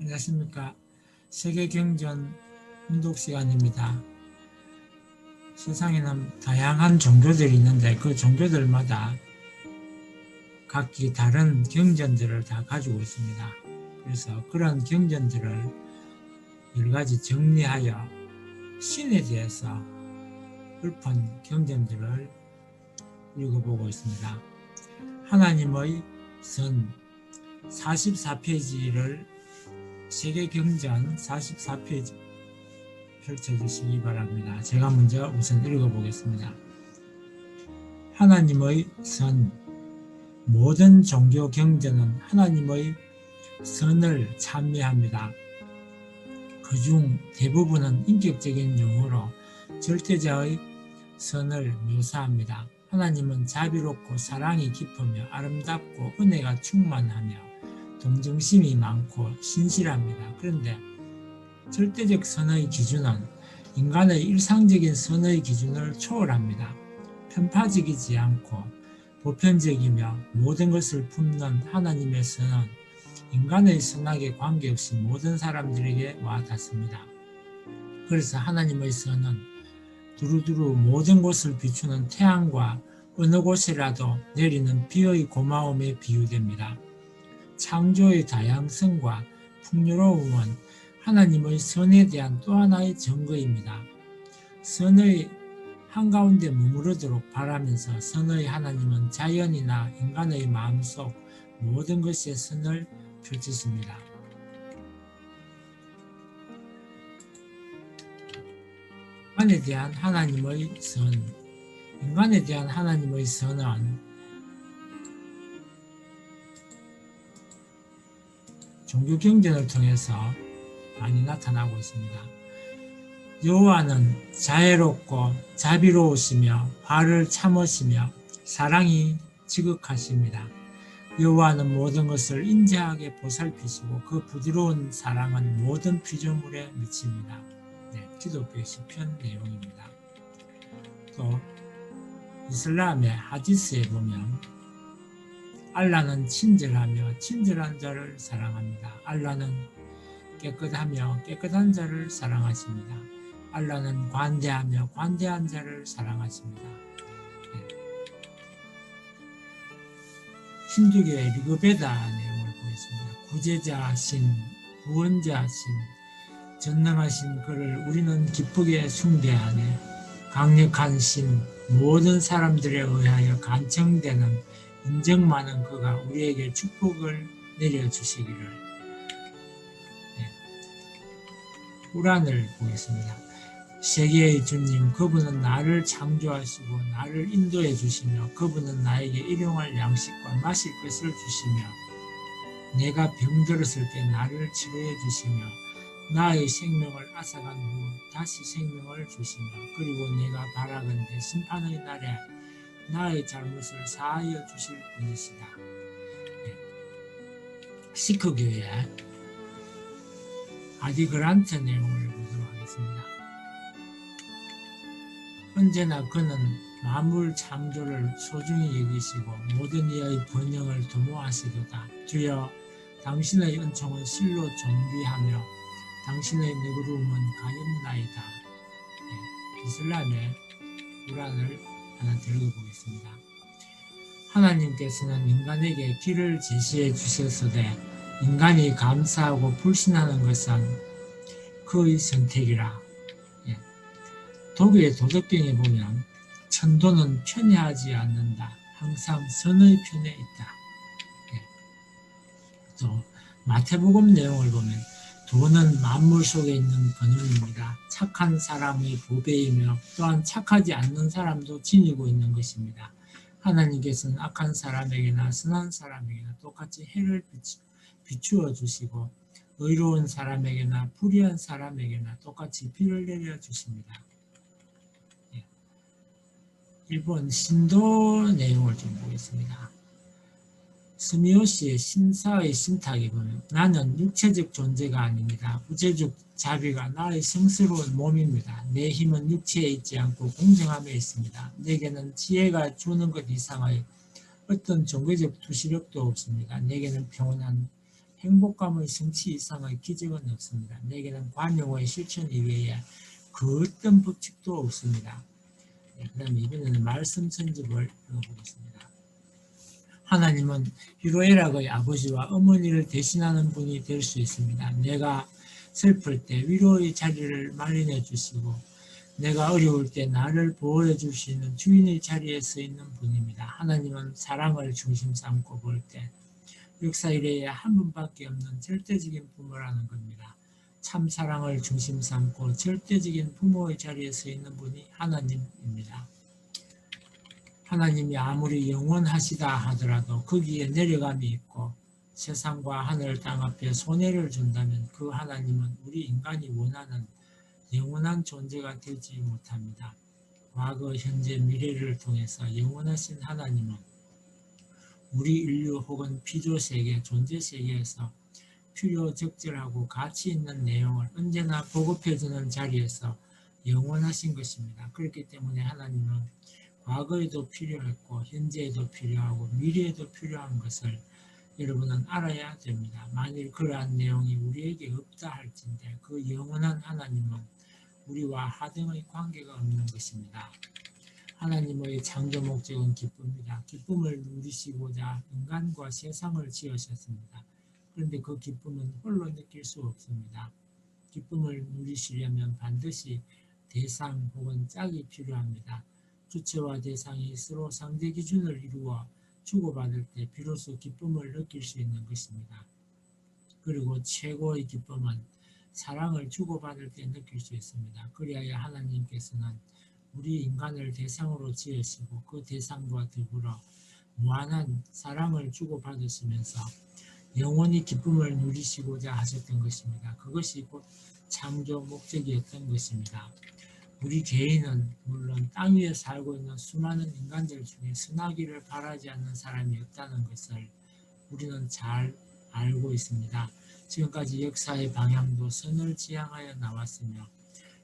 안녕하십니까. 세계경전 훈독 시간입니다. 세상에는 다양한 종교들이 있는데 그 종교들마다 각기 다른 경전들을 다 가지고 있습니다. 그래서 그런 경전들을 여러 가지 정리하여 신에 대해서 읊은 경전들을 읽어보고 있습니다. 하나님의 선 44페이지를 세계경전 44페이지 펼쳐주시기 바랍니다. 제가 먼저 우선 읽어보겠습니다. 하나님의 선. 모든 종교 경전은 하나님의 선을 찬미합니다. 그중 대부분은 인격적인 용어로 절대자의 선을 묘사합니다. 하나님은 자비롭고 사랑이 깊으며 아름답고 은혜가 충만하며 동정심이 많고 신실합니다. 그런데 절대적 선의 기준은 인간의 일상적인 선의 기준을 초월합니다. 편파적이지 않고 보편적이며 모든 것을 품는 하나님의 선은 인간의 선악에 관계없이 모든 사람들에게 와닿습니다. 그래서 하나님의 선은 두루두루 모든 곳을 비추는 태양과 어느 곳이라도 내리는 비의 고마움에 비유됩니다. 창조의 다양성과 풍요로움은 하나님의 선에 대한 또 하나의 증거입니다. 선의 한가운데 머무르도록 바라면서 선의 하나님은 자연이나 인간의 마음속 모든 것에 선을 펼치십니다. 인간에 대한 하나님의 선. 인간에 대한 하나님의 선은 종교 경전을 통해서 많이 나타나고 있습니다. 여호와는 자애롭고 자비로우시며 화를 참으시며 사랑이 지극하십니다. 여호와는 모든 것을 인자하게 보살피시고 그 부드러운 사랑은 모든 피조물에 미칩니다. 기독교의 시편 내용입니다. 또 이슬람의 하디스에 보면 알라는 친절하며 친절한 자를 사랑합니다. 알라는 깨끗하며 깨끗한 자를 사랑하십니다. 알라는 관대하며 관대한 자를 사랑하십니다. 힌두교의 리그베다 내용을 보겠습니다. 구제자 신, 구원자 신, 전능하신 그를 우리는 기쁘게 숭배하네. 강력한 신, 모든 사람들에 의하여 간청되는 인정 많은 그가 우리에게 축복을 내려주시기를. 우란을 보겠습니다. 세계의 주님, 그분은 나를 창조하시고 나를 인도해 주시며 그분은 나에게 일용할 양식과 마실 것을 주시며 내가 병들었을 때 나를 치료해 주시며 나의 생명을 앗아간 후 다시 생명을 주시며 그리고 내가 바라건대 심판의 날에 나의 잘못을 사하여 주실 분이시다. 시크교의 아디그란트 내용을 보도록 하겠습니다. 언제나 그는 만물 창조를 소중히 여기시고 모든 이의 번영을 도모하시도다. 주여, 당신의 은총은 실로 존귀하며 당신의 너그러움은 가엾나이다. 이슬람의 꾸란을 하나 들어보겠습니다. 하나님께서는 인간에게 길을 제시해 주셨으되 인간이 감사하고 불신하는 것은 그의 선택이라. 독일의 도덕경에 보면 천도는 편애하지 않는다. 항상 선의 편에 있다. 또 마태복음 내용을 보면 돈은 만물 속에 있는 근원입니다. 착한 사람의 보배이며 또한 착하지 않는 사람도 지니고 있는 것입니다. 하나님께서는 악한 사람에게나 선한 사람에게나 똑같이 해를 비추어 주시고 의로운 사람에게나 불의한 사람에게나 똑같이 비를 내려 주십니다. 일본 신도 내용을 좀 보겠습니다. 스미오시의 신사의 신탁에 보면 나는 육체적 존재가 아닙니다. 우체적 자비가 나의 성스러운 몸입니다. 내 힘은 육체에 있지 않고 공정함에 있습니다. 내게는 지혜가 주는 것 이상의 어떤 종교적 투시력도 없습니다. 내게는 평온한 행복감의 성취 이상의 기적은 없습니다. 내게는 관용의 실천 이외에 그 어떤 법칙도 없습니다. 그 다음에 이번에는 말씀 전집을 읽어보겠습니다. 하나님은 희로애락의 아버지와 어머니를 대신하는 분이 될 수 있습니다. 내가 슬플 때 위로의 자리를 마련해 주시고 내가 어려울 때 나를 보호해 줄 수 있는 주인의 자리에 서 있는 분입니다. 하나님은 사랑을 중심 삼고 볼 때 역사 이래에 한 분밖에 없는 절대적인 부모라는 겁니다. 참 사랑을 중심 삼고 절대적인 부모의 자리에 서 있는 분이 하나님입니다. 하나님이 아무리 영원하시다 하더라도 거기에 내려감이 있고 세상과 하늘 땅 앞에 손해를 준다면 그 하나님은 우리 인간이 원하는 영원한 존재가 되지 못합니다. 과거, 현재, 미래를 통해서 영원하신 하나님은 우리 인류 혹은 피조세계, 존재세계에서 필요 적절하고 가치 있는 내용을 언제나 보급해주는 자리에서 영원하신 것입니다. 그렇기 때문에 하나님은 과거에도 필요했고 현재에도 필요하고 미래에도 필요한 것을 여러분은 알아야 됩니다. 만일 그러한 내용이 우리에게 없다 할진대 그 영원한 하나님은 우리와 하등의 관계가 없는 것입니다. 하나님의 창조 목적은 기쁨이다. 기쁨을 누리시고자 인간과 세상을 지으셨습니다. 그런데 그 기쁨은 홀로 느낄 수 없습니다. 기쁨을 누리시려면 반드시 대상 혹은 짝이 필요합니다. 주체와 대상이 서로 상대 기준을 이루어 주고받을 때 비로소 기쁨을 느낄 수 있는 것입니다. 그리고 최고의 기쁨은 사랑을 주고받을 때 느낄 수 있습니다. 그리하여 하나님께서는 우리 인간을 대상으로 지으시고 그 대상과 더불어 무한한 사랑을 주고받으시면서 영원히 기쁨을 누리시고자 하셨던 것입니다. 그것이 곧 창조 목적이었던 것입니다. 우리 개인은 물론 땅 위에 살고 있는 수많은 인간들 중에 선하기를 바라지 않는 사람이 없다는 것을 우리는 잘 알고 있습니다. 지금까지 역사의 방향도 선을 지향하여 나왔으며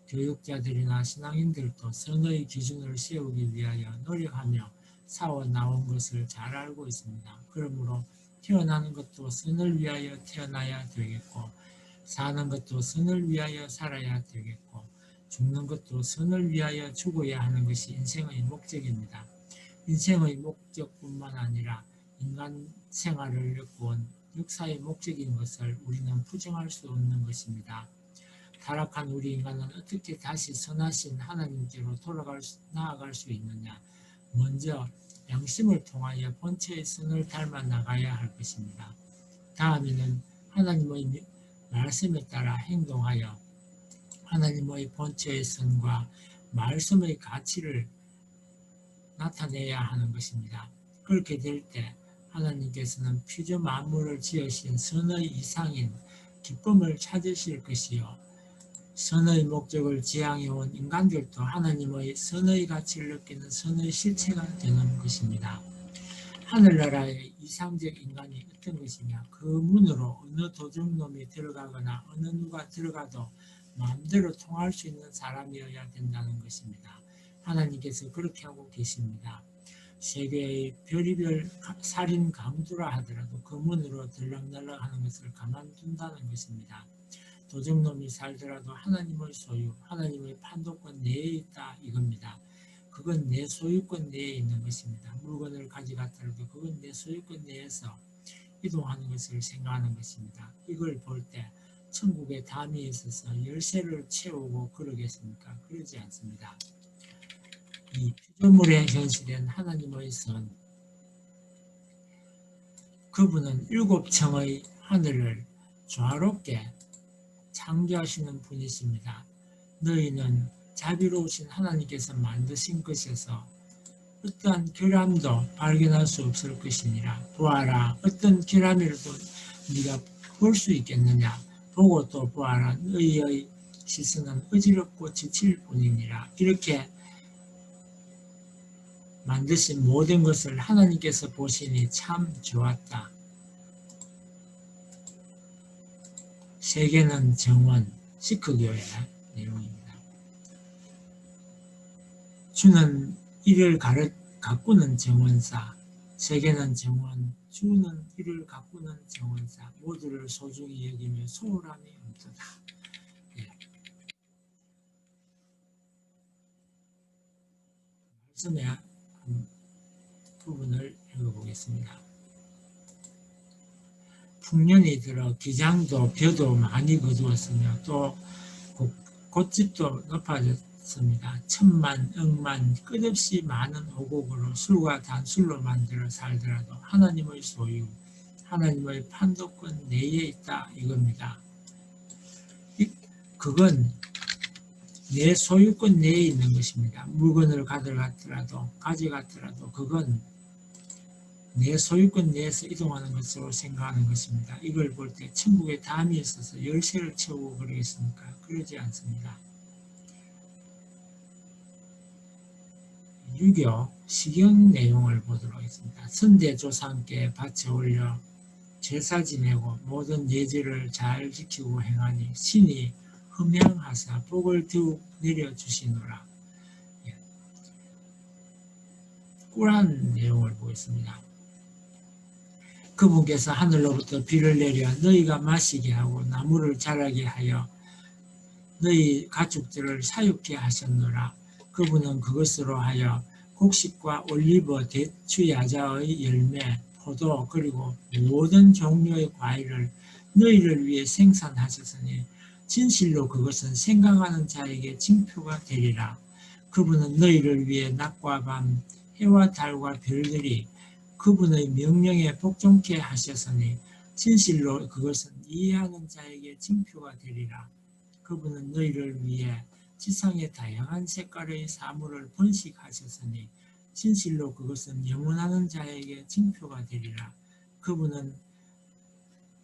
교육자들이나 신앙인들도 선의 기준을 세우기 위하여 노력하며 싸워 나온 것을 잘 알고 있습니다. 그러므로 태어나는 것도 선을 위하여 태어나야 되겠고 사는 것도 선을 위하여 살아야 되겠고 죽는 것도 선을 위하여 죽어야 하는 것이 인생의 목적입니다. 인생의 목적뿐만 아니라 인간 생활을 엮어온 역사의 목적인 것을 우리는 부정할 수 없는 것입니다. 타락한 우리 인간은 어떻게 다시 선하신 하나님께로 나아갈 수 있느냐? 먼저 양심을 통하여 본체의 선을 닮아 나가야 할 것입니다. 다음에는 하나님의 말씀에 따라 행동하여 하나님의 본체의 선과 말씀의 가치를 나타내야 하는 것입니다. 그렇게 될 때 하나님께서는 피조 만물을 지으신 선의 이상인 기쁨을 찾으실 것이요 선의 목적을 지향해온 인간들도 하나님의 선의 가치를 느끼는 선의 실체가 되는 것입니다. 하늘나라의 이상적 인간이 어떤 것이냐? 그 문으로 어느 도적놈이 들어가거나 어느 누가 들어가도 마음대로 통할 수 있는 사람이어야 된다는 것입니다. 하나님께서 그렇게 하고 계십니다. 세계의 별의별 살인 강도라 하더라도 그 문으로 들락날락 하는 것을 가만둔다는 것입니다. 도적놈이 살더라도 하나님의 소유, 하나님의 판도권 내에 있다 이겁니다. 그건 내 소유권 내에 있는 것입니다. 물건을 가져갔더라도 그건 내 소유권 내에서 이동하는 것을 생각하는 것입니다. 이걸 볼 때 천국에 담이 있어서 열쇠를 채우고 그러겠습니까? 그러지 않습니다. 이 피조물에 현시된 하나님의 선, 그분은 7층의 하늘을 조화롭게 창조하시는 분이십니다. 너희는 자비로우신 하나님께서 만드신 것에서 어떠한 결함도 발견할 수 없을 것이니라. 보아라, 어떤 결함이라도 네가 볼 수 있겠느냐? 보고 또 보아라, 너희의 시선은 어지럽고 지칠 뿐이니라. 이렇게 만드신 모든 것을 하나님께서 보시니 참 좋았다. 세계는 정원, 시크교의 내용입니다. 주는 이를 가꾸는 정원사, 세계는 정원, 주는 이를 가꾸는 정원사, 모두를 소중히 여기며 소홀함이 없도다. 예. 말씀의 한 부분을 읽어보겠습니다. 풍년이 들어 기장도 벼도 많이 거두었으며 또 곶집도 높아졌습니다. 천만 억만 끝없이 많은 오곡으로 술과 단술로 만들어 살더라도 하나님의 소유, 하나님의 판도권 내에 있다 이겁니다. 그건 내 소유권 내에 있는 것입니다. 물건을 가져갔더라도 그건 내 소유권 내에서 이동하는 것으로 생각하는 것입니다. 이걸 볼 때 천국에 담이 있어서 열쇠를 채우고 그러겠습니까? 그러지 않습니다. 유교 시경 내용을 보도록 하겠습니다. 선대조상께 밭에 올려 제사 지내고 모든 예절을 잘 지키고 행하니 신이 흠양하사 복을 더욱 내려주시노라. 꿀한 내용을 보겠습니다. 그분께서 하늘로부터 비를 내려 너희가 마시게 하고 나무를 자라게 하여 너희 가축들을 사육케 하셨노라. 그분은 그것으로 하여 곡식과 올리브, 대추, 야자의 열매, 포도 그리고 모든 종류의 과일을 너희를 위해 생산하셨으니 진실로 그것은 생각하는 자에게 징표가 되리라. 그분은 너희를 위해 낮과 밤 해와 달과 별들이 그분의 명령에 복종케 하셨으니 진실로 그것은 이해하는 자에게 징표가 되리라. 그분은 너희를 위해 지상의 다양한 색깔의 사물을 번식하셨으니 진실로 그것은 영원하는 자에게 징표가 되리라. 그분은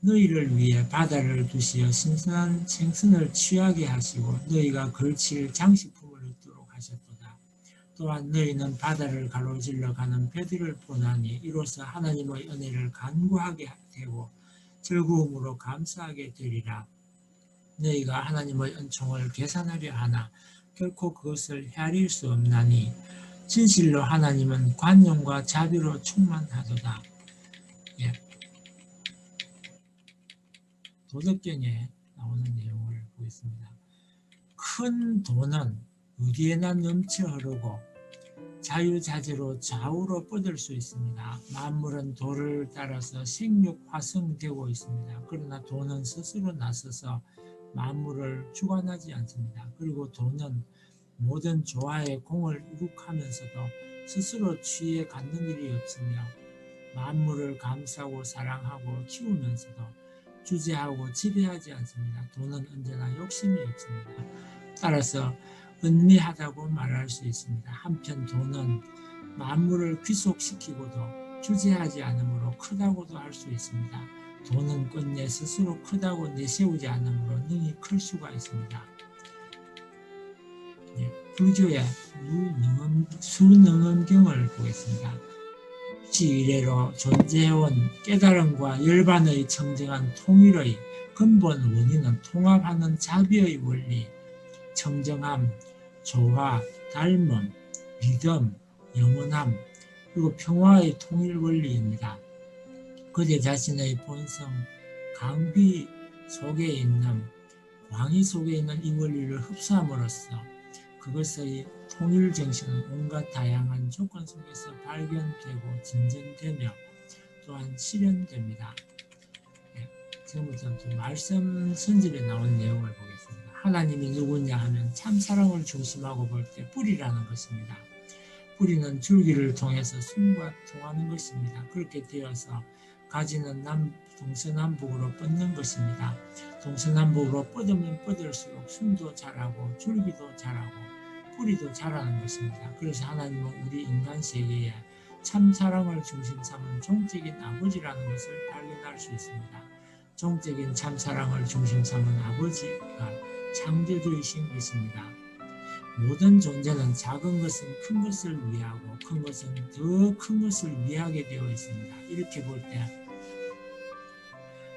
너희를 위해 바다를 두시어 신선한 생선을 취하게 하시고 너희가 걸칠 장식품을 얻도록 하셨도다. 또한 너희는 바다를 가로질러 가는 배들을 보나니 이로써 하나님의 은혜를 간구하게 되고 즐거움으로 감사하게 되리라. 너희가 하나님의 은총을 계산하려 하나 결코 그것을 헤아릴 수 없나니 진실로 하나님은 관용과 자비로 충만하도다. 예. 도덕경에 나오는 내용을 보겠습니다. 큰 돈은 어디에나 넘쳐 흐르고 자유자재로 좌우로 뻗을 수 있습니다. 만물은 도를 따라서 생육 화성되고 있습니다. 그러나 돈은 스스로 나서서 만물을 주관하지 않습니다. 그리고 돈은 모든 조화의 공을 이룩하면서도 스스로 취해 갖는 일이 없으며 만물을 감싸고 사랑하고 키우면서도 주재하고 지배하지 않습니다. 돈은 언제나 욕심이 없습니다. 따라서 은밀하다고 말할 수 있습니다. 한편 돈은 만물을 귀속시키고도 주재하지 않으므로 크다고도 할 수 있습니다. 돈은 끝내 스스로 크다고 내세우지 않으므로 능히 클 수가 있습니다. 불교의 수능엄경을 보겠습니다. 시 이래로 존재해온 깨달음과 열반의 청정한 통일의 근본 원인은 통합하는 자비의 원리, 청정함, 조화, 닮음, 믿음, 영원함, 그리고 평화의 통일 원리입니다. 그대 자신의 본성, 강비 속에 있는, 광희 속에 있는 이 원리를 흡수함으로써 그것의 통일 정신은 온갖 다양한 조건 속에서 발견되고 진전되며 또한 실현됩니다. 지금부터 말씀 선집에 나온 내용을 보겠습니다. 하나님이 누구냐 하면 참 사랑을 중심하고 볼 때 뿌리라는 것입니다. 뿌리는 줄기를 통해서 순과 통하는 것입니다. 그렇게 되어서 가지는 동서남북으로 뻗는 것입니다. 동서남북으로 뻗으면 뻗을수록 순도 자라고 줄기도 자라고 뿌리도 자라는 것입니다. 그래서 하나님은 우리 인간 세계에 참 사랑을 중심 삼은 종적인 아버지라는 것을 발견할 수 있습니다. 종적인 참 사랑을 중심 삼은 아버지가 창조주이신 것입니다. 모든 존재는 작은 것은 큰 것을 위하고 큰 것은 더 큰 것을 위하게 되어 있습니다. 이렇게 볼 때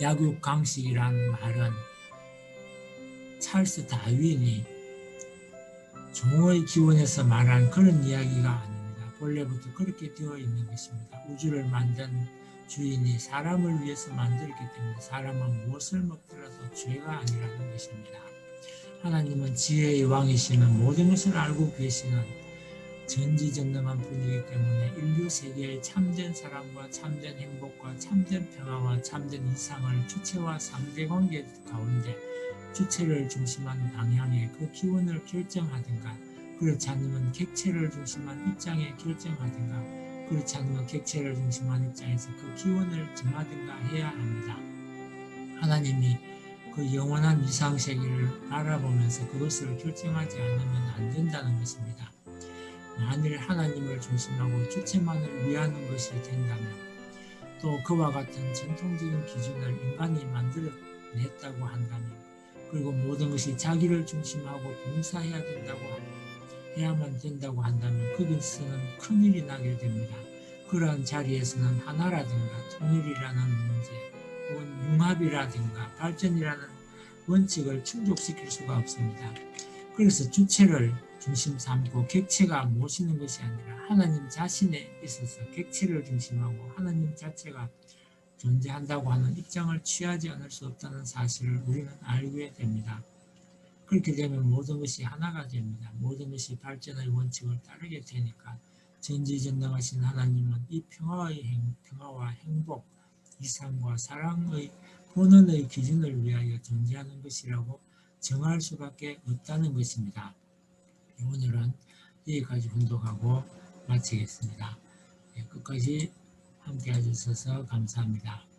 약육강식이란 말은 찰스 다윈이 종의 기원에서 말한 그런 이야기가 아닙니다. 본래부터 그렇게 되어 있는 것입니다. 우주를 만든 주인이 사람을 위해서 만들기 때문에 사람은 무엇을 먹더라도 죄가 아니라는 것입니다. 하나님은 지혜의 왕이시는 모든 것을 알고 계시는 전지전능한 분이기 때문에 인류 세계의 참된 사랑과 참된 행복과 참된 평화와 참된 이상을 주체와 상대관계 가운데 주체를 중심한 방향에 그 기원을 결정하든가, 그렇지 않으면 객체를 중심한 입장에 결정하든가, 그렇지 않으면 객체를 중심한 입장에서 그 기원을 정하든가 해야 합니다. 하나님이 그 영원한 이상세계를 바라보면서 그것을 결정하지 않으면 안 된다는 것입니다. 만일 하나님을 중심하고 주체만을 위하는 것이 된다면, 또 그와 같은 전통적인 기준을 인간이 만들어냈다고 한다면, 그리고 모든 것이 자기를 중심하고 봉사해야 된다고 해야만 된다고 한다면 거기서는 큰일이 나게 됩니다. 그러한 자리에서는 하나라든가 통일이라는 문제, 혹은 융합이라든가 발전이라는 원칙을 충족시킬 수가 없습니다. 그래서 주체를 중심 삼고 객체가 모시는 것이 아니라 하나님 자신에 있어서 객체를 중심하고 하나님 자체가 존재한다고 하는 입장을 취하지 않을 수 없다는 사실을 우리는 알게 됩니다. 그렇게 되면 모든 것이 하나가 됩니다. 모든 것이 발전의 원칙을 따르게 되니까 전지전능하신 하나님은 이 평화와 행복, 이상과 사랑의 본원의 기준을 위하여 존재하는 것이라고 정할 수밖에 없다는 것입니다. 오늘은 여기까지 분독하고 마치겠습니다. 끝까지 함께 해주셔서 감사합니다.